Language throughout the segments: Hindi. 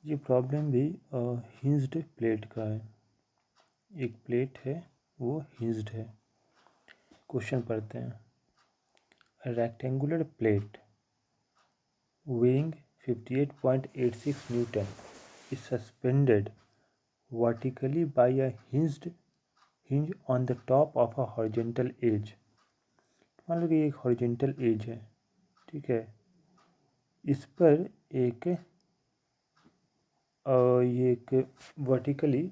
ये प्रॉब्लम भी हिंज्ड प्लेट का है। एक प्लेट है वो हिंज्ड है। क्वेश्चन पढ़ते हैं। Rectangular plate weighing 58.86 Newton is suspended vertically by a hinge on the top of a horizontal edge। मान लो कि एक हॉरिजेंटल एज है, ठीक है। इस पर ये एक वर्टिकली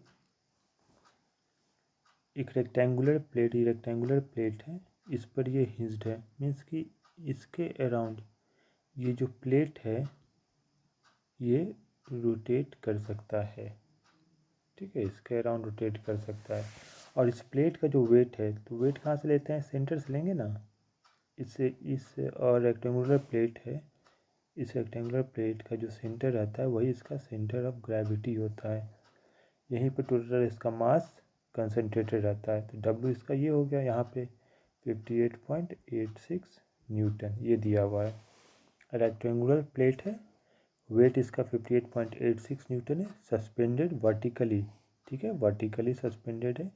एक रेक्टेंगुलर प्लेट है। इस पर ये हिंज्ड है, मीन्स कि इसके अराउंड ये जो प्लेट है ये रोटेट कर सकता है, ठीक है। इसके अराउंड रोटेट कर सकता है। और इस प्लेट का जो वेट है, तो वेट कहाँ से लेते हैं, सेंटर से लेंगे ना। इस और रेक्टेंगुलर प्लेट है, इस रेक्टेंगुलर प्लेट का जो सेंटर रहता है वही इसका सेंटर ऑफ ग्रेविटी होता है। यहीं पर टोटल इसका मास कंसंट्रेटेड रहता है। तो डब्ल्यू इसका ये हो गया यहाँ पे 58.86 न्यूटन ये दिया हुआ है। रेक्टेंगुलर प्लेट है, वेट इसका 58.86 न्यूटन है, सस्पेंडेड वर्टिकली, ठीक है, वर्टिकली सस्पेंडेड है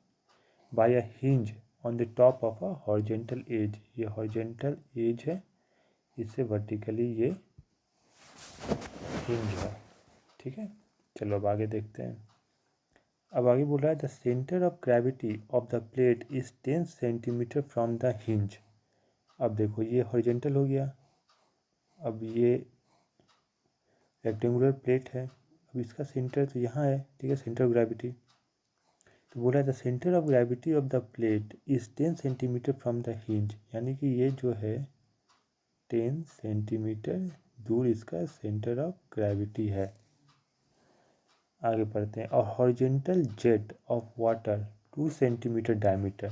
by a hinge on the top of a horizontal edge. ये हॉरिजेंटल एज है, इससे वर्टिकली ये हिंज है, ठीक है। चलो अब आगे देखते हैं। अब आगे बोल रहा है the centre of gravity of the plate is 10 centimetre from the hinge. अब देखो ये हॉरिजेंटल हो गया, अब ये रेक्टेंगुलर प्लेट है, अब इसका सेंटर तो यहाँ है, ठीक है, सेंटर ऑफ ग्रेविटी। तो बोला the centre of gravity of the plate is 10 centimetre from the hinge, यानी कि ये जो है 10 सेंटीमीटर दूर इसका सेंटर ऑफ ग्रेविटी है। आगे पढ़ते हैं। और horizontal jet of water 2 centimetre diameter.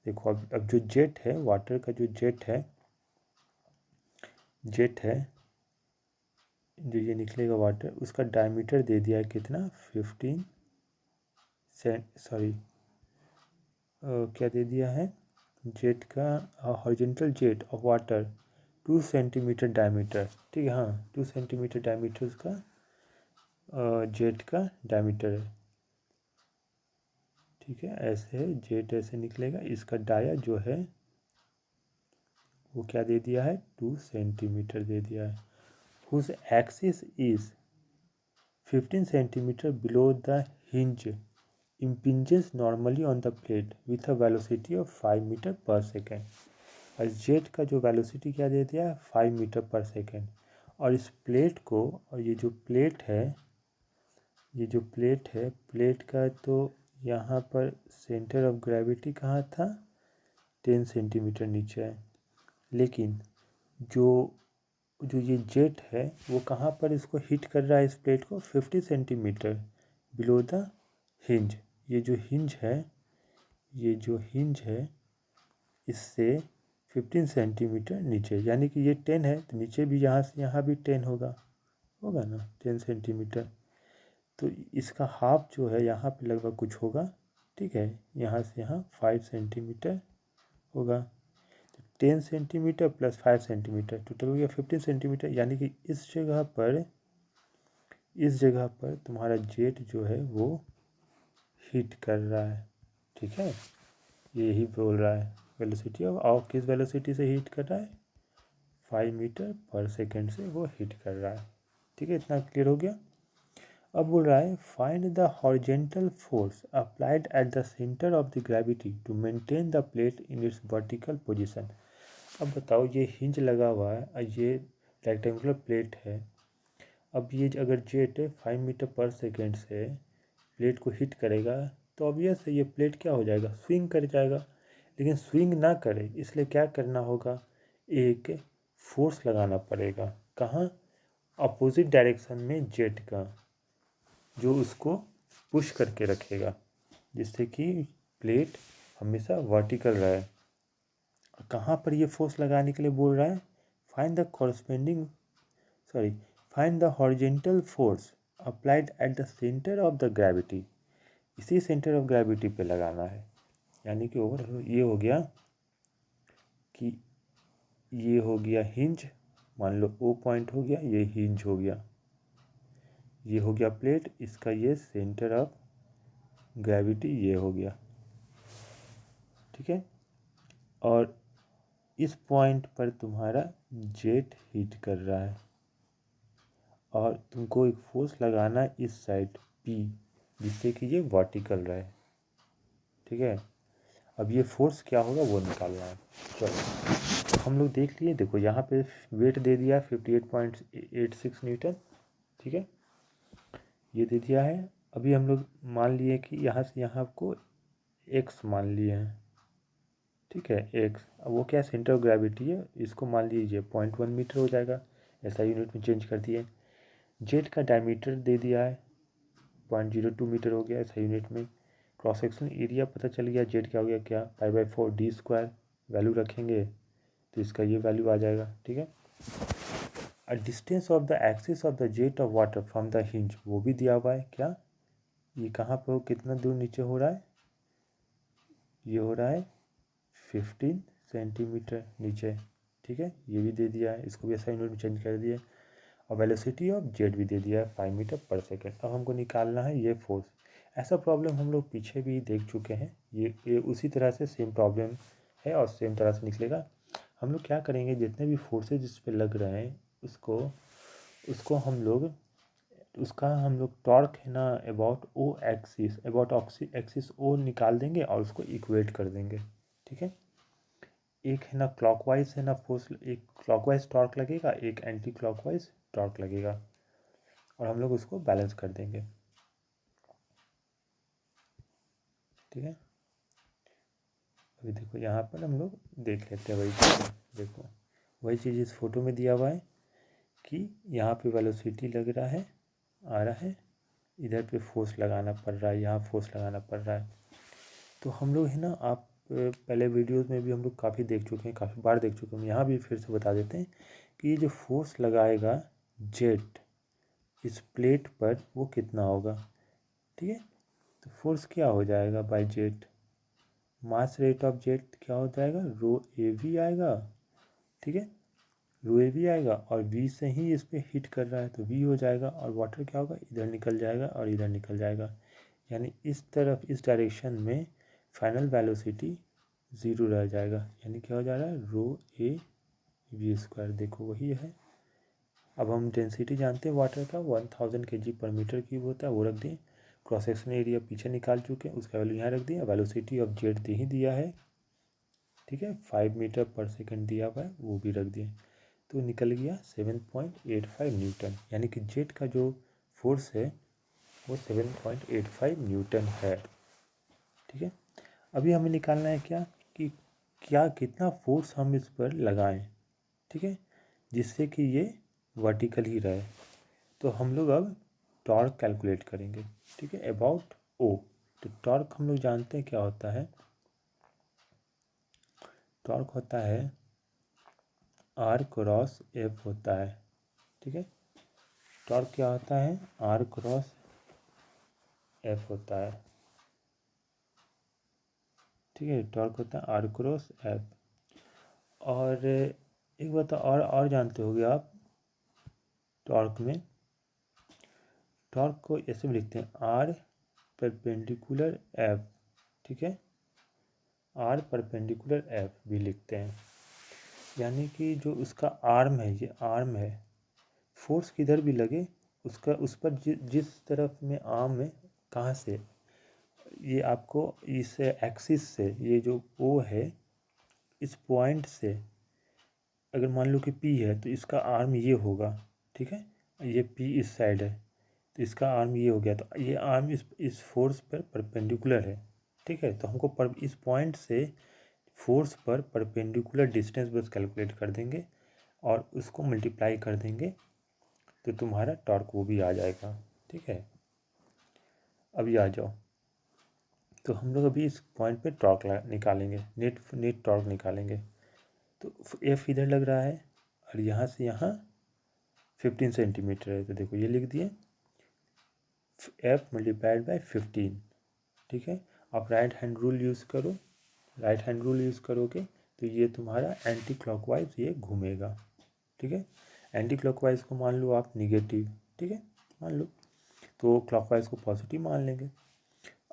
देखो अब जो जेट है, वाटर का जो जेट है जो ये निकलेगा वाटर, उसका डायमीटर दे दिया है कितना, 15 क्या दे दिया है, जेट का horizontal jet of water 2 centimetre diameter, ठीक है। हाँ 2 सेंटीमीटर डायमीटर उसका जेट का डायमीटर है, ठीक है। ऐसे है, जेट ऐसे निकलेगा, इसका डाया जो है वो क्या दे दिया है, 2 सेंटीमीटर दे दिया है। Whose axis is 15 centimetre below the hinge impinges normally on the plate with a velocity of 5 metre पर सेकेंड। और जेट का जो वेलोसिटी क्या दे दिया है, 5 मीटर पर सेकेंड। और इस प्लेट को, और ये जो प्लेट है, प्लेट का तो यहाँ पर सेंटर ऑफ ग्रेविटी कहाँ था, 10 सेंटीमीटर नीचे है। लेकिन जो ये जेट है वो कहाँ पर इसको हिट कर रहा है, इस प्लेट को 50 सेंटीमीटर बिलो द हिंज। ये जो हिंज है इससे 15 सेंटीमीटर नीचे, यानी कि ये 10 है तो नीचे भी यहाँ से यहाँ भी 10 होगा ना, 10 सेंटीमीटर। तो इसका हाफ जो है यहाँ पे लगभग कुछ होगा, ठीक है। यहाँ से यहाँ 5 सेंटीमीटर होगा। तो 10 सेंटीमीटर प्लस 5 सेंटीमीटर टोटल हो गया 15 सेंटीमीटर। यानी कि इस जगह पर तुम्हारा जेट जो है वो हीट कर रहा है, ठीक है। यही बोल रहा है वेलोसिटी ऑफ किस वेलोसिटी से हीट कर रहा है, 5 मीटर पर सेकेंड से वो हीट कर रहा है, ठीक है। इतना क्लियर हो गया। अब बोल रहा है find the horizontal force applied at the centre of the gravity to maintain the plate in its vertical position. अब बताओ ये हिंज लगा हुआ है और ये रेक्टेंगुलर प्लेट है। अब ये अगर जेट 5 मीटर पर सेकेंड से प्लेट को हिट करेगा तो ऑब्वियस है ये प्लेट क्या हो जाएगा, स्विंग कर जाएगा। लेकिन स्विंग ना करे इसलिए क्या करना होगा, एक फोर्स लगाना पड़ेगा। कहाँ, अपोजिट डायरेक्शन में जेट का, जो उसको पुश करके रखेगा जिससे कि प्लेट हमेशा वर्टिकल रहे। कहाँ पर ये फोर्स लगाने के लिए बोल रहा है, find the horizontal force applied at the centre of the gravity. इसी सेंटर ऑफ ग्रेविटी पे लगाना है। यानी कि ओवर ये हो गया कि ये हो गया हिंज, मान लो ओ पॉइंट हो गया, ये हिंज हो गया, ये हो गया प्लेट, इसका ये सेंटर ऑफ ग्रेविटी ये हो गया, ठीक है। और इस पॉइंट पर तुम्हारा जेट हीट कर रहा है और तुमको एक फोर्स लगाना है इस साइड P, जिससे कि ये वर्टिकल रहे, ठीक है। अब ये फोर्स क्या होगा वो निकालना है। चलो हम लोग देख लिए, देखो यहाँ पे वेट दे दिया 58.86 न्यूटन, ठीक है, ये दे दिया है। अभी हम लोग मान लिए कि यहाँ से यहाँ को x मान लिए हैं, ठीक है, x। अब वो क्या सेंटर ऑफ ग्रेविटी है, इसको मान लीजिए 0.1 मीटर हो जाएगा, ऐसा यूनिट में चेंज कर दिए। जेट का डायमीटर दे दिया है 0.02 मीटर हो गया, ऐसा यूनिट में। क्रॉस सेक्शन एरिया पता चल गया, जेट क्या हो गया, क्या π/4d² वैल्यू रखेंगे तो इसका ये वैल्यू आ जाएगा, ठीक है। Distance of the axis of the jet of water from the hinge वो भी दिया हुआ है, क्या ये कहाँ पर हो, कितना दूर नीचे हो रहा है, ये हो रहा है 15 सेंटीमीटर नीचे, ठीक है, ये भी दे दिया है, इसको भी ऐसा यूनिट में चेंज कर दिया। और वेलोसिटी ऑफ जेट भी दे दिया है 5 मीटर पर सेकेंड। अब हमको निकालना है ये फोर्स। ऐसा प्रॉब्लम हम लोग पीछे भी देख चुके हैं, ये उसी तरह से सेम प्रॉब्लम है और सेम तरह से निकलेगा। हम लोग क्या करेंगे, जितने भी फोर्सेज इस पर लग रहे हैं उसको उसको हम लोग उसका हम लोग टॉर्क है ना अबाउट एक्सिस ओ निकाल देंगे और उसको इक्वेट कर देंगे, ठीक है। एक है ना क्लॉकवाइज है ना फोर्स, एक क्लॉकवाइज टॉर्क लगेगा, एक एंटी क्लॉकवाइज टॉर्क लगेगा और हम लोग उसको बैलेंस कर देंगे, ठीक है। अभी देखो यहाँ पर हम लोग देख लेते हैं वही चीज़, देखो वही चीज़ इस फोटो में दिया हुआ है कि यहाँ पे वेलोसिटी लग रहा है, आ रहा है, इधर पे फोर्स लगाना पड़ रहा है, यहाँ फोर्स लगाना पड़ रहा है। तो हम लोग है ना, आप पहले वीडियोस में भी हम लोग काफ़ी देख चुके हैं, काफ़ी बार देख चुके हैं, यहाँ भी फिर से बता देते हैं कि ये जो फोर्स लगाएगा जेट इस प्लेट पर वो कितना होगा, ठीक है। तो फोर्स क्या हो जाएगा by jet, mass rate of jet क्या हो जाएगा, ρAv आएगा, ठीक है, ρAv आएगा और v से ही इस पर हिट कर रहा है तो v हो जाएगा और वाटर क्या होगा, इधर निकल जाएगा और इधर निकल जाएगा, यानी इस तरफ इस डायरेक्शन में फाइनल वेलोसिटी 0 रह जाएगा, यानी क्या हो जा रहा है ρAv², देखो वही है। अब हम डेंसिटी जानते हैं वाटर का 1000 kg/m³ होता है, वो रख दें। क्रॉस सेक्शन एरिया पीछे निकाल चुके हैं, उसका वैल्यू यहाँ रख दिया। वेलोसिटी ऑफ जेट दे ही दिया है, ठीक है, 5 मीटर पर सेकेंड दिया हुआ है, वो भी रख दिए। तो निकल गया 7.85 न्यूटन, यानी कि जेट का जो फोर्स है वो 7.85 न्यूटन है, ठीक है। अभी हमें निकालना है क्या कि क्या कितना फोर्स हम इस पर लगाएं, ठीक है, जिससे कि ये वर्टिकल ही रहे। तो हम लोग अब टॉर्क कैलकुलेट करेंगे, ठीक है, अबाउट ओ। तो टॉर्क हम लोग जानते हैं क्या होता है, टॉर्क होता है R×F होता है, ठीक है। टॉर्क क्या होता है, R×F होता है, ठीक है, टॉर्क होता है R×F। और एक बात और जानते होगे आप, टॉर्क में टॉर्क को ऐसे भी लिखते हैं R�perpendicular F, ठीक है, R�perpendicular F भी लिखते हैं, यानी कि जो उसका आर्म है, ये आर्म है, फोर्स किधर भी लगे उसका उस पर जिस तरफ में आर्म है, कहाँ से, ये आपको इस एक्सिस से, ये जो O है इस पॉइंट से, अगर मान लो कि P है तो इसका आर्म ये होगा, ठीक है, ये P इस साइड है तो इसका आर्म ये हो गया, तो ये आर्म इस फोर्स पर परपेंडिकुलर है, ठीक है। तो हमको इस पॉइंट से फोर्स पर परपेंडिकुलर डिस्टेंस बस कैलकुलेट कर देंगे और उसको मल्टीप्लाई कर देंगे तो तुम्हारा टॉर्क वो भी आ जाएगा, ठीक है। अभी आ जाओ, तो हम लोग अभी इस पॉइंट पे टॉर्क निकालेंगे, नेट टॉर्क निकालेंगे। तो F इधर लग रहा है और यहाँ से यहाँ 15 सेंटीमीटर है, तो देखो ये लिख दिए F×15, ठीक है। आप राइट हैंड रूल यूज़ करो, राइट हैंड रूल यूज़ करोगे तो ये तुम्हारा एंटी क्लॉकवाइज ये घूमेगा, ठीक है। एंटी क्लॉकवाइज को मान लो आप निगेटिव, ठीक है, मान लो तो क्लॉकवाइज को पॉजिटिव मान लेंगे।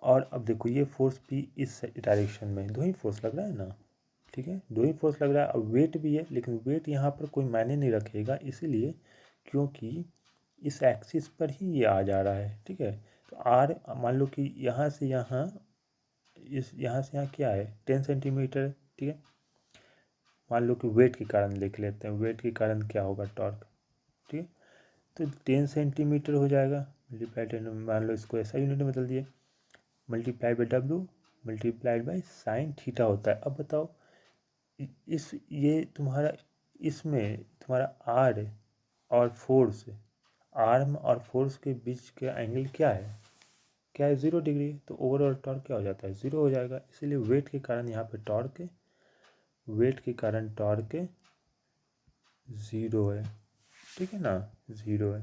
और अब देखो ये फोर्स पी इस डायरेक्शन में, दो ही फोर्स लग रहा है ना, ठीक है, दो ही फोर्स लग रहा है। अब वेट भी है, लेकिन वेट यहाँ पर कोई मायने नहीं रखेगा, इसीलिए क्योंकि इस एक्सिस पर ही ये आ जा रहा है, ठीक है। तो आर मान लो कि यहाँ से यहाँ, यहाँ से यहाँ क्या है 10 सेंटीमीटर, ठीक है। मान लो कि वेट के कारण लिख लेते हैं, वेट के कारण क्या होगा टॉर्क, ठीक है। तो 10 सेंटीमीटर हो जाएगा मल्टीप्लाई 10, मान लो इसको ऐसा यूनिट में बदल दिए, multiply by W multiplied by sine theta होता है। अब बताओ इस ये तुम्हारा इसमें तुम्हारा आर और फोर्स, आर्म और फोर्स के बीच के एंगल क्या है, क्या है 0 डिग्री। तो ओवरऑल टॉर्क क्या हो जाता है 0 हो जाएगा। इसीलिए वेट के कारण यहाँ पे टॉर्क, वेट के कारण टॉर्क 0 है, ठीक है ना, 0 है।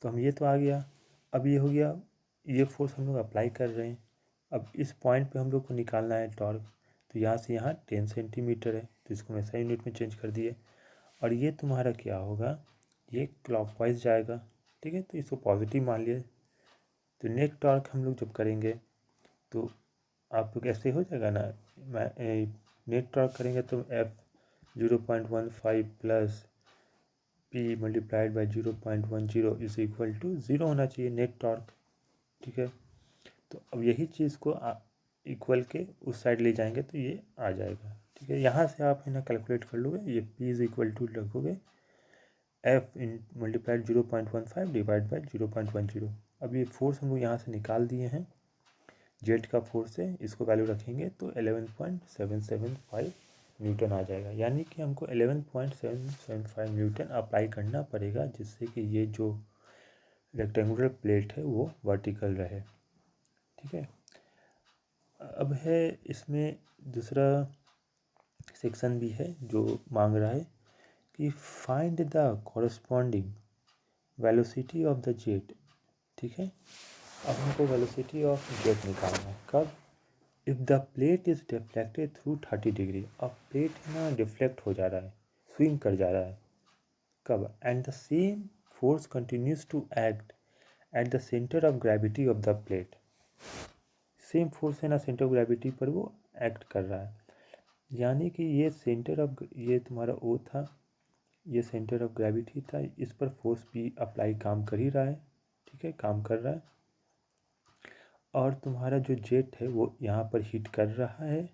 तो हम ये तो आ गया। अब ये हो गया, ये फोर्स हम लोग अप्लाई कर रहे हैं। अब इस पॉइंट पे हम लोग को निकालना है टॉर्क। तो यहाँ से यहाँ 10 सेंटीमीटर है, तो इसको मैं सही यूनिट में चेंज कर दिए। और ये तुम्हारा क्या होगा, ये क्लॉकवाइज जाएगा, ठीक है। तो इसको पॉजिटिव मान लिए। तो नेट टॉर्क हम लोग जब करेंगे तो आप लोग ऐसे हो जाएगा ना, मैं नेट टॉर्क करेंगे तो F 0.15 plus P multiplied by 0.10 is equal to 0 होना चाहिए नेट टॉर्क, ठीक है। तो अब यही चीज़ को इक्वल के उस साइड ले जाएंगे तो ये आ जाएगा, ठीक है। यहाँ से आप है ना कैलकुलेट कर लोगे, ये पी इज इक्वल टू लगोगे F in multiplied 0.15 divide by 0.10। अब ये फोर्स हम लोग यहाँ से निकाल दिए हैं, जेट का फोर्स है, इसको वैल्यू रखेंगे तो 11.775 न्यूटन आ जाएगा। यानी कि हमको 11.775 न्यूटन अप्लाई करना पड़ेगा, जिससे कि ये जो रेक्टेंगुलर प्लेट है वो वर्टिकल रहे, ठीक है। अब है इसमें दूसरा सेक्शन भी है जो मांग रहा है कि find the corresponding velocity of the jet, ठीक है। अब हमको वेलोसिटी ऑफ जेट निकालना है। कब, if the plate is deflected through 30 degree. अब प्लेट है ना डिफ्लेक्ट हो जा रहा है, स्विंग कर जा रहा है। कब, and the same force continues to act at the centre of gravity of the plate. Same force है ना सेंटर ऑफ ग्रेविटी पर वो एक्ट कर रहा है। यानी कि ये सेंटर ऑफ, ये तुम्हारा ओ था, ये सेंटर ऑफ ग्रेविटी था, इस पर फोर्स भी अप्लाई काम कर ही रहा है, ठीक है, काम कर रहा है। और तुम्हारा जो जेट है वो यहाँ पर हीट कर रहा है,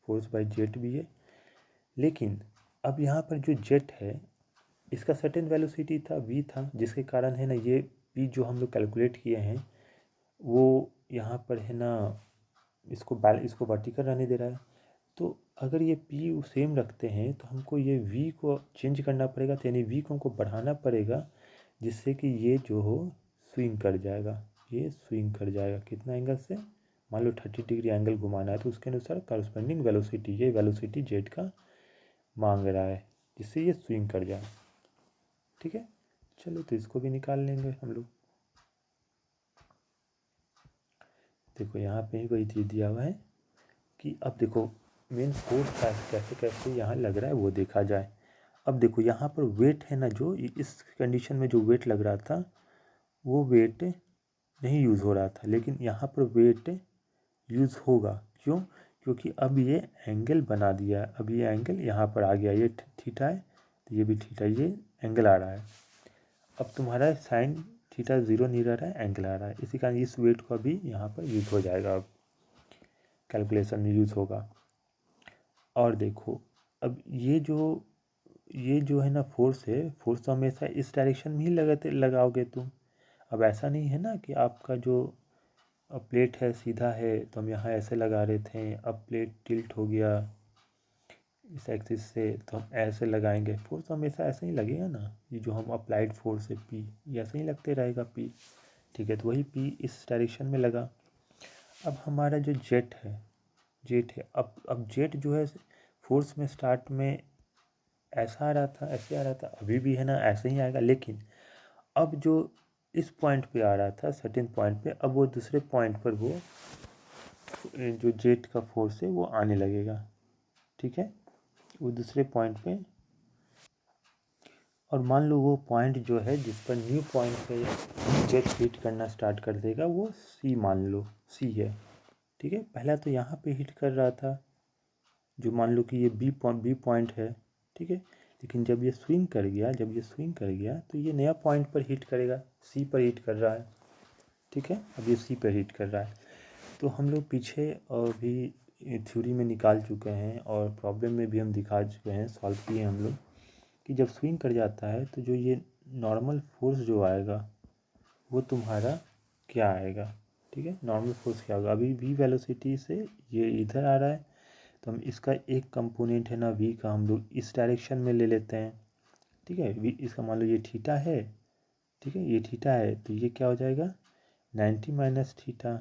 फोर्स बाय जेट भी है। लेकिन अब यहाँ पर जो जेट है इसका सर्टेन वेलोसिटी था v था, जिसके कारण है ना ये p जो हम लोग कैलकुलेट किए हैं वो यहाँ पर है ना इसको वर्टिकल रहने दे रहा है। तो अगर ये p सेम रखते हैं तो हमको ये v को चेंज करना पड़ेगा, तो यानी v को हमको बढ़ाना पड़ेगा, जिससे कि ये जो हो स्विंग कर जाएगा, ये स्विंग कर जाएगा। कितना एंगल से, मान लो 30 डिग्री एंगल घुमाना है, तो उसके अनुसार करस्पॉन्डिंग वेलोसिटी, ये वेलोसिटी जेट का मांग रहा है, जिससे ये स्विंग कर जाए, ठीक है। चलो तो इसको भी निकाल लेंगे हम लोग। देखो यहाँ पे ही वही चीज़ दिया हुआ है कि अब देखो मेन फोर्स कैसे कैसे यहाँ लग रहा है वो देखा जाए। अब देखो यहाँ पर वेट है ना, जो इस कंडीशन में जो वेट लग रहा था वो वेट नहीं यूज़ हो रहा था, लेकिन यहाँ पर वेट यूज़ होगा। क्यों, क्योंकि अब ये एंगल बना दिया है, अब ये एंगल यहाँ पर आ गया, ये थीटा है तो ये भी थीटा, ये एंगल आ रहा है। अब तुम्हारा साइन थीटा 0 नहीं रह रहा है, एंगल आ रहा है, इसी कारण इस वेट का भी यहाँ पर यूज़ हो जाएगा, अब कैलकुलेशन में यूज़ होगा। और देखो अब ये जो है ना फोर्स है, फोर्स तो हमेशा इस डायरेक्शन में ही लगाओगे तुम। अब ऐसा नहीं है ना कि आपका जो प्लेट है सीधा है तो हम यहाँ ऐसे लगा रहे थे, अब प्लेट टिल्ट हो गया इस एक्सिस से तो हम ऐसे लगाएंगे। फोर्स तो हमेशा ऐसे ही लगेगा ना, ये जो हम अप्लाइड फोर्स है पी, ये ऐसे ही लगते रहेगा पी, ठीक है। तो वही पी इस डायरेक्शन में लगा। अब हमारा जो जेट है, अब जेट जो है फोर्स में स्टार्ट में ऐसा आ रहा था, ऐसे आ रहा था, अभी भी है ना ऐसे ही आएगा, लेकिन अब जो इस पॉइंट पे आ रहा था सर्टेन पॉइंट पे, अब वो दूसरे पॉइंट पर वो जो जेट का फोर्स है वो आने लगेगा, ठीक है, वो दूसरे पॉइंट पे। और मान लो वो पॉइंट जो है जिस पर न्यू पॉइंट पे जेट हिट करना स्टार्ट कर देगा वो सी, मान लो सी है, ठीक है। पहला तो यहाँ पे हिट कर रहा था, जो मान लो कि ये बी पॉइंट है, ठीक है। लेकिन जब ये स्विंग कर गया तो ये नया पॉइंट पर हिट करेगा, सी पर हिट कर रहा है, ठीक है। अब ये सी पर हिट कर रहा है। तो हम लोग पीछे और भी थ्योरी में निकाल चुके हैं और प्रॉब्लम में भी हम दिखा चुके हैं, सॉल्व किए हम लोग, कि जब स्विंग कर जाता है तो जो ये नॉर्मल फोर्स जो आएगा वो तुम्हारा क्या आएगा, ठीक है। नॉर्मल फोर्स क्या होगा, अभी वी वेलोसिटी से ये इधर आ रहा है तो हम इसका एक कंपोनेंट है ना वी का, हम लोग इस डायरेक्शन में ले लेते हैं, ठीक है। वी इसका मान लो ये थीटा है, ठीक है, ये थीटा है तो ये क्या हो जाएगा 90 माइनस थीटा,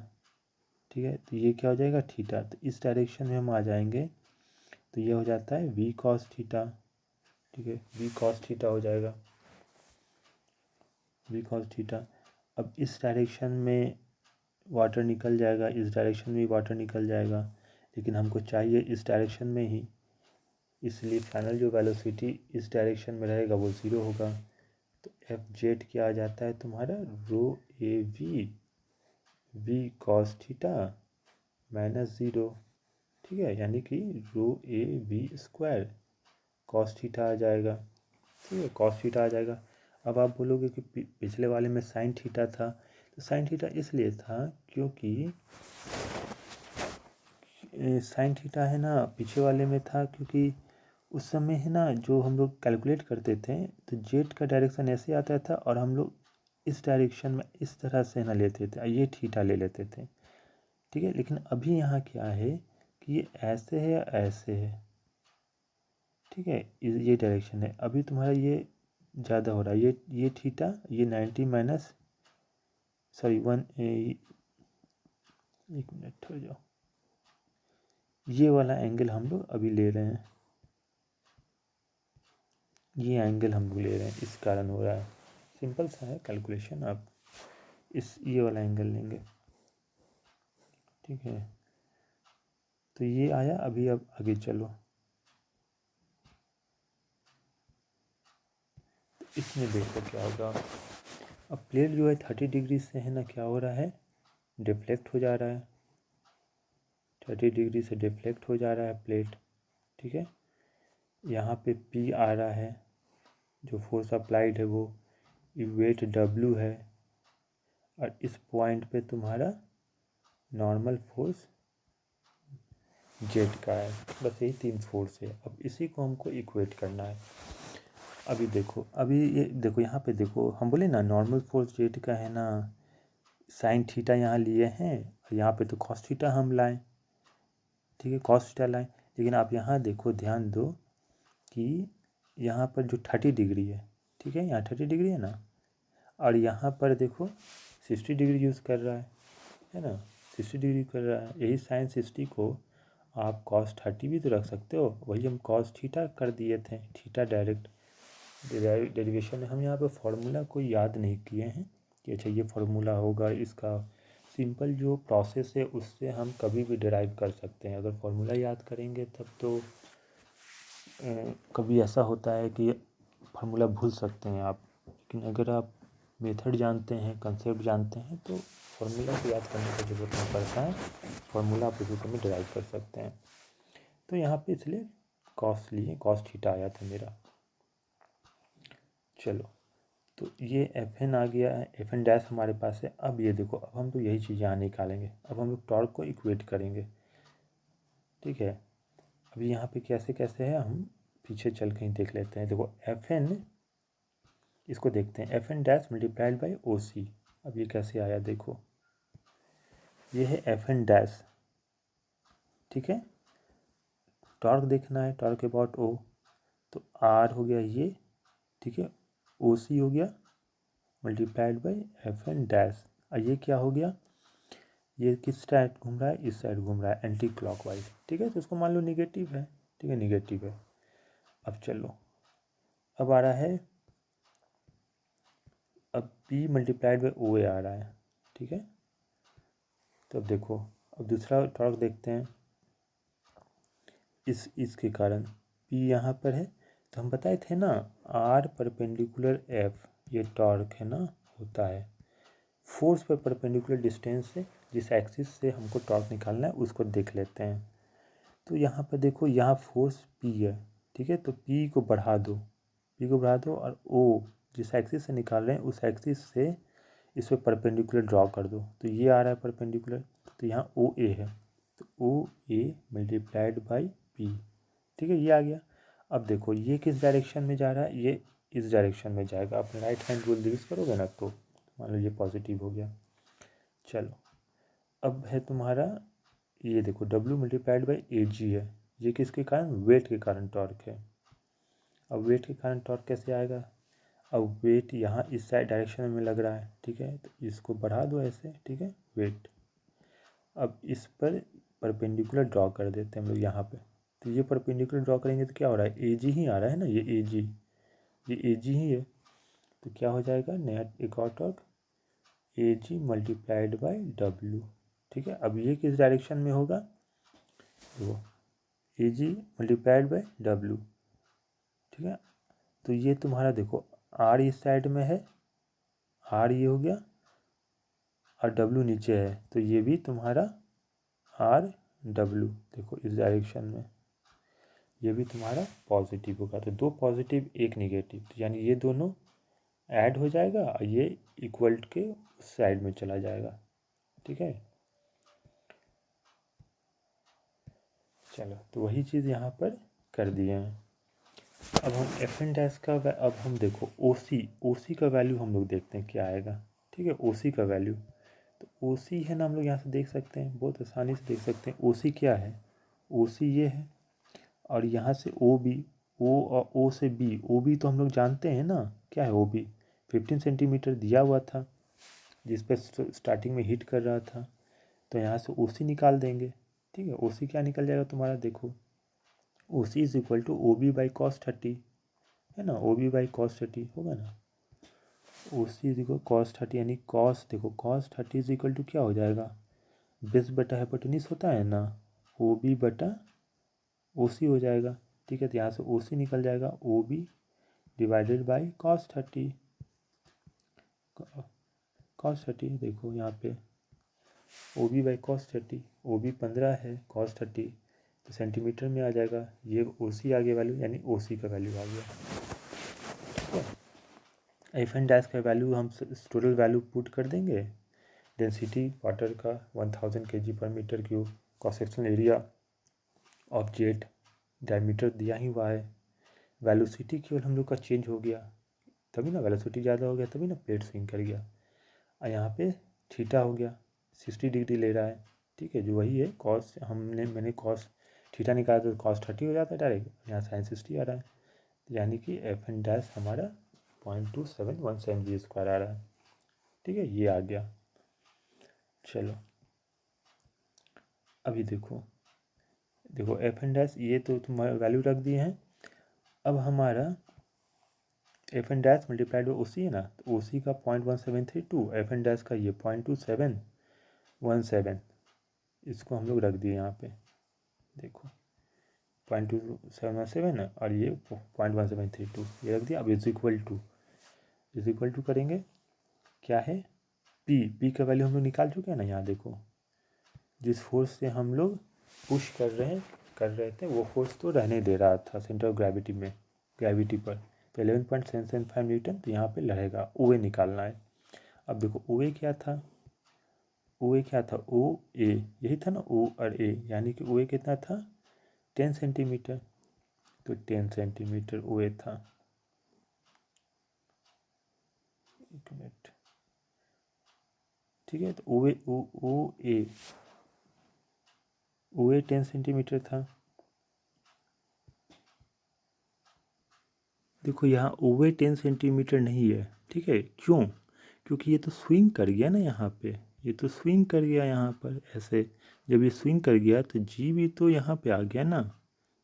ठीक है। तो ये क्या हो जाएगा थीटा, तो इस डायरेक्शन में हम आ जाएंगे तो ये हो जाता है वी कॉस थीटा, ठीक है। वी कॉस थीटा हो जाएगा, वी कॉस थीटा। अब इस डायरेक्शन में वाटर निकल जाएगा, इस डायरेक्शन में भी वाटर निकल जाएगा, लेकिन हमको चाहिए इस डायरेक्शन में ही, इसलिए फाइनल जो वेलोसिटी इस डायरेक्शन में रहेगा वो ज़ीरो होगा। तो एफ जेड क्या आ जाता है तुम्हारा rho A V V cos theta minus zero, ठीक है, यानी कि rho A V square cos theta आ जाएगा, ठीक है, कॉस थीटा आ जाएगा। अब आप बोलोगे कि पिछले वाले में साइन थीटा था, तो साइन थीटा इसलिए था क्योंकि साइन थीटा है ना पीछे वाले में था, क्योंकि उस समय है ना जो हम लोग कैलकुलेट करते थे तो जेट का डायरेक्शन ऐसे आता था और हम लोग इस डायरेक्शन में इस तरह से ना लेते थे, ये थीटा ले लेते थे, ठीक है। लेकिन अभी यहाँ क्या है कि ये ऐसे है या ऐसे है, ठीक है, ये डायरेक्शन है, अभी तुम्हारा ये ज़्यादा हो रहा है, ये थीटा, ये 90 माइनस सॉरी 1 मिनट हो जाओ, ये वाला एंगल हम लोग अभी ले रहे हैं, ये एंगल हम लोग ले रहे हैं, इस कारण हो रहा है। सिंपल सा है कैलकुलेशन, आप ये वाला एंगल लेंगे, ठीक है। तो ये आया, अभी अब आगे चलो, तो इसमें देखो क्या होगा। अब प्लेट जो है 30 डिग्री से है ना क्या हो रहा है डिफ्लेक्ट हो जा रहा है, 30 डिग्री से डिफ्लेक्ट हो जा रहा है प्लेट, ठीक है। यहाँ पे पी आ रहा है, जो फोर्स अप्लाइड है वो वेट डब्ल्यू है, और इस पॉइंट पे तुम्हारा नॉर्मल फोर्स जेट का है, बस यही 3 फोर्स है। अब इसी को हमको इक्वेट करना है। अभी देखो, अभी ये देखो यहाँ पे देखो, हम बोले ना नॉर्मल फोर्स जेट का है ना साइन थीटा यहाँ लिए हैं, और यहाँ पे तो कॉस थीटा हम लाएं, ठीक है, कॉस थीटा लाएं। लेकिन आप यहाँ देखो, ध्यान दो कि यहाँ पर जो 30 डिग्री है, ठीक है, यहाँ 30 डिग्री है ना, और यहाँ पर देखो 60 डिग्री यूज़ कर रहा है ना, 60 डिग्री कर रहा है, यही साइन 60 को आप कॉस 30 भी तो रख सकते हो, वही हम कॉस थीटा कर दिए थे, थीटा डायरेक्ट डेरिवेशन में। हम यहाँ पे फार्मूला कोई याद नहीं किए हैं कि अच्छा ये फार्मूला होगा इसका, सिंपल जो प्रोसेस है उससे हम कभी भी डिराइव कर सकते हैं। अगर फार्मूला याद करेंगे तब तो कभी ऐसा होता है कि फार्मूला भूल सकते हैं आप, लेकिन अगर आप मेथड जानते हैं, कंसेप्ट जानते हैं, तो फार्मूला को याद करने की ज़रूरत नहीं पड़ता है, फार्मूला आप उसी में डिराइव कर सकते हैं। तो यहाँ पे इसलिए कॉस लिए, कॉस थीटा आया था मेरा। चलो, तो ये एफ एन आ गया है, एफ एन डैश हमारे पास है। अब ये देखो, अब हम तो यही चीज़ यहाँ निकालेंगे, अब हम लोग टॉर्क को इक्वेट करेंगे, ठीक है। अभी यहाँ पे कैसे कैसे है हम पीछे चल के ही देख लेते हैं। देखो एफ एन, इसको देखते हैं, F N dash multiplied by O C. अब ये कैसे आया देखो, ये है एफ एन डैश, ठीक है, टॉर्क देखना है, टॉर्क अबाउट ओ, तो आर हो गया ये, ठीक है, ओ सी हो गया multiplied by F N dash. और ये क्या हो गया, ये किस साइड घूम रहा है, इस साइड घूम रहा है एंटी क्लॉकवाइज, ठीक है, तो इसको मान लो निगेटिव है, ठीक है, निगेटिव है। अब चलो, अब आ रहा है, अब पी मल्टीप्लाइड बाई ओ ए आ रहा है, ठीक है। तो अब देखो, अब दूसरा टॉर्क देखते हैं, इसके कारण पी यहाँ पर है तो हम बताए थे ना आर परपेंडिकुलर एफ, ये टॉर्क है ना होता है फोर्स पर परपेंडिकुलर डिस्टेंस से जिस एक्सिस से हमको टॉर्क निकालना है उसको देख लेते हैं। तो यहाँ पर देखो यहाँ फोर्स पी है, ठीक है, तो पी को बढ़ा दो, पी को बढ़ा दो और ओ जिस एक्सिस से निकाल रहे हैं उस एक्सिस से इस पर परपेंडिकुलर ड्रॉ कर दो। तो ये आ रहा है परपेंडिकुलर, तो यहाँ ओ ए है, तो ओ ए मल्टीप्लाइड बाई पी, ठीक है, ये आ गया। अब देखो ये किस डायरेक्शन में जा रहा है, ये इस डायरेक्शन में जाएगा। अपने राइट हैंड रूल यूज़ करोगे ना तो मान लो ये पॉजिटिव हो गया। चलो अब है तुम्हारा ये देखो W मल्टीप्लाइड बाई ए जी है, ये किसके कारण, वेट के कारण टॉर्क है। अब वेट के कारण टॉर्क कैसे आएगा, अब वेट यहाँ इस साइड डायरेक्शन में लग रहा है, ठीक है, तो इसको बढ़ा दो ऐसे, ठीक है, वेट। अब इस पर परपेंडिकुलर ड्रॉ कर देते हैं हम लोग यहाँ पे, तो ये परपेंडिकुलर ड्रॉ करेंगे तो क्या हो रहा है, ए जी ही आ रहा है ना, ये ए जी, ये ए जी ही है, तो क्या हो जाएगा नया एक और torque A G multiplied by W, ठीक है। अब ये किस डायरेक्शन में होगा, वो A G multiplied by W, ठीक है। तो ये तुम्हारा देखो आर इस साइड में है, आर ये हो गया और डब्ल्यू नीचे है, तो ये भी तुम्हारा आर डब्ल्यू देखो इस डायरेक्शन में, ये भी तुम्हारा पॉजिटिव होगा। तो दो पॉजिटिव एक निगेटिव, तो यानी ये दोनों ऐड हो जाएगा और ये इक्वल के उस साइड में चला जाएगा, ठीक है। चलो तो वही चीज़ यहाँ पर कर दिए हैं। अब हम एफ एन डैश का अब हम देखो ओ सी का वैल्यू हम लोग देखते हैं क्या आएगा, ठीक है, ओ सी का वैल्यू। तो ओ सी है ना, हम लोग यहाँ से देख सकते हैं, बहुत आसानी से देख सकते हैं ओ सी क्या है, ओ सी ये है और यहाँ से ओ बी, ओ और ओ से बी, ओ बी तो हम लोग जानते हैं ना क्या है, ओ बी 15 सेंटीमीटर दिया हुआ था जिस पर स्टार्टिंग में हिट कर रहा था, तो यहाँ से ओ सी निकाल देंगे, ठीक है। ओ सी क्या निकल जाएगा तुम्हारा, देखो O C is equal to O B by cos 30 है ना, ओ बी बाई कॉस 30 होगा ना, ओ सी इज इक्वल कॉस 30 यानी कॉस, देखो कॉस 30 इज इक्वल टू क्या हो जाएगा, बेस बटा हाइपोटेन्यूज होता है ना, ओ बी बटा ओ सी हो जाएगा, ठीक है। तो यहाँ से ओ सी निकल जाएगा O B divided by cos 30, cos 30 देखो यहाँ पे O B by cos 30, O B 15 है, कॉस 30 तो सेंटीमीटर में आ जाएगा, ये ओ सी आ गया वैल्यू, यानी ओ सी का वैल्यू आ गया, ठीक है। एफ एन डैश का वैल्यू हम टोटल वैल्यू पुट कर देंगे, डेंसिटी वाटर का 1000 kg/m3, cross sectional area of jet, diameter दिया ही हुआ है, वेलोसिटी केवल हम लोग का चेंज हो गया तभी ना, वेलोसिटी ज़्यादा हो गया तभी ना प्लेट स्विंग कर गया, और यहाँ पे थीटा हो गया 60 डिग्री ले रहा है, ठीक है, जो वही है कॉस, मैंने कॉस थीटा निकाला तो कॉस 30 हो जाता है डायरेक्ट, यहाँ साइन 60 आ रहा है, यानी कि एफ एन डैश हमारा 0.2717 g² आ रहा है, ठीक है, ये आ गया। चलो अभी देखो एफ एन डैश ये तो तुम्हारा वैल्यू रख दिए हैं। अब हमारा एफ एन डैश मल्टीप्लाइड ओ सी है ना, तो ओ सी का 0.1732, एफ एन डैश का ये 0.2717, इसको हम लोग रख दिए यहाँ पे, देखो 0.2717 है और ये 0.1732 ये रख दिया। अब इज इक्वल टू करेंगे, क्या है, पी का वैल्यू हम लोग निकाल चुके हैं ना, यहाँ देखो जिस फोर्स से हम लोग पुश कर रहे थे वो फोर्स तो रहने दे रहा था सेंटर ऑफ ग्रेविटी पर, तो 11.775 न्यूटन, तो यहाँ पे लड़ेगा, ओ ए निकालना है। अब देखो ओ ए क्या था, ओ ए यही था ना, ओ और ए, यानी कि ओ ए कितना था 10 सेंटीमीटर, तो 10 सेंटीमीटर ओ ए था, एक मिनट, ठीक है। तो ओ ए 10 सेंटीमीटर था, देखो यहाँ ओ ए 10 सेंटीमीटर नहीं है, ठीक है, क्यों, क्योंकि ये तो स्विंग कर गया ना यहाँ पे, ये तो स्विंग कर गया यहाँ पर ऐसे, जब ये स्विंग कर गया तो जी भी तो यहाँ पे आ गया ना,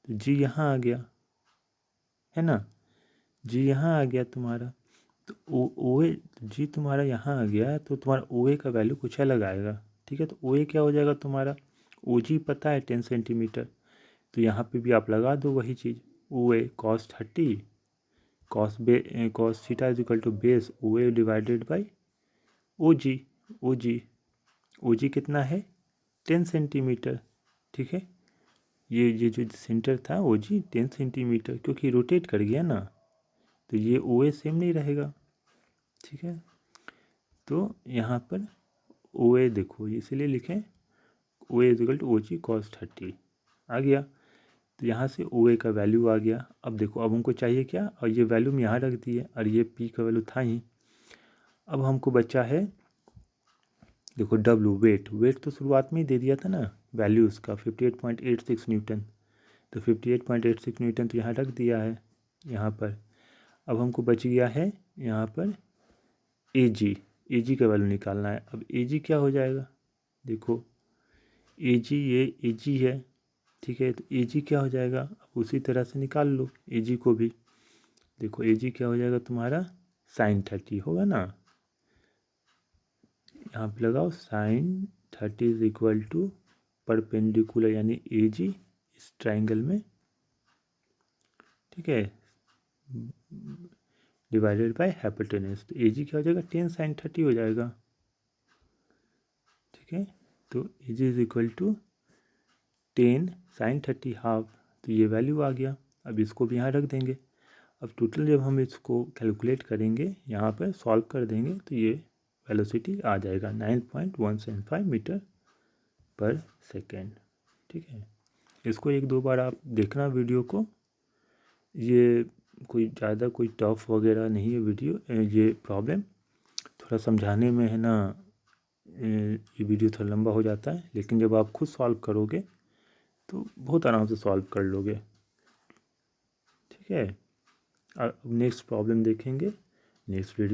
तो जी यहाँ आ गया है ना, जी यहाँ आ गया तुम्हारा, तो ओ ए जी तुम्हारा यहाँ आ गया, तो तुम्हारा ओ ए का वैल्यू कुछ अलग आएगा, ठीक है। तो ओ ए क्या हो जाएगा तुम्हारा, ओ जी पता है 10 सेंटीमीटर, तो यहाँ पे भी आप लगा दो वही चीज़, O A cos 30 cos theta is equal to base O A divided by O G. O G कितना है 10 सेंटीमीटर। ठीक है, ये जो सेंटर था ओ जी 10 सेंटीमीटर, क्योंकि रोटेट कर गया ना, तो ये ओ ए सेम नहीं रहेगा। ठीक है, तो यहाँ पर ओ ए देखो इसलिए लिखें ओ ए equal to O ji cos 30 आ गया। तो यहाँ से ओ ए का वैल्यू आ गया। अब देखो, अब हमको चाहिए क्या, और ये वैल्यू में यहाँ रख दी है और ये पी का वैल्यू था ही। अब हमको बचा है देखो डब्लू वेट तो शुरुआत में ही दे दिया था ना वैल्यू उसका 58.86 न्यूटन। तो 58.86 न्यूटन तो यहाँ रख दिया है यहाँ पर। अब हमको बच गया है यहाँ पर ए जी का वैल्यू निकालना है। अब ए जी क्या हो जाएगा, देखो ए जी ये ए जी है। ठीक है, तो ए जी क्या हो जाएगा, अब उसी तरह से निकाल लो ए जी को भी। देखो ए जी क्या हो जाएगा तुम्हारा sin 30 होगा ना, यहाँ पे लगाओ sin 30 is equal to perpendicular यानी ए जी इस ट्राइंगल में, ठीक है, डिवाइडेड बाय हाइपोटेनस। तो ए जी क्या हो जाएगा 10 sin 30 हो जाएगा। ठीक है, तो A G is equal to 10 sin 30 half. तो ये वैल्यू आ गया। अब इसको भी यहाँ रख देंगे। अब टोटल जब हम इसको कैलकुलेट करेंगे यहाँ पर सॉल्व कर देंगे तो ये वेलोसिटी आ जाएगा 9.175 मीटर पर सेकेंड। ठीक है, इसको एक दो बार आप देखना वीडियो को। ये कोई ज़्यादा कोई टफ वगैरह नहीं है वीडियो, ये प्रॉब्लम थोड़ा समझाने में है ना, ये वीडियो थोड़ा लंबा हो जाता है, लेकिन जब आप खुद सॉल्व करोगे तो बहुत आराम से सॉल्व कर लोगे। ठीक है, अब नेक्स्ट प्रॉब्लम देखेंगे नेक्स्ट वीडियो।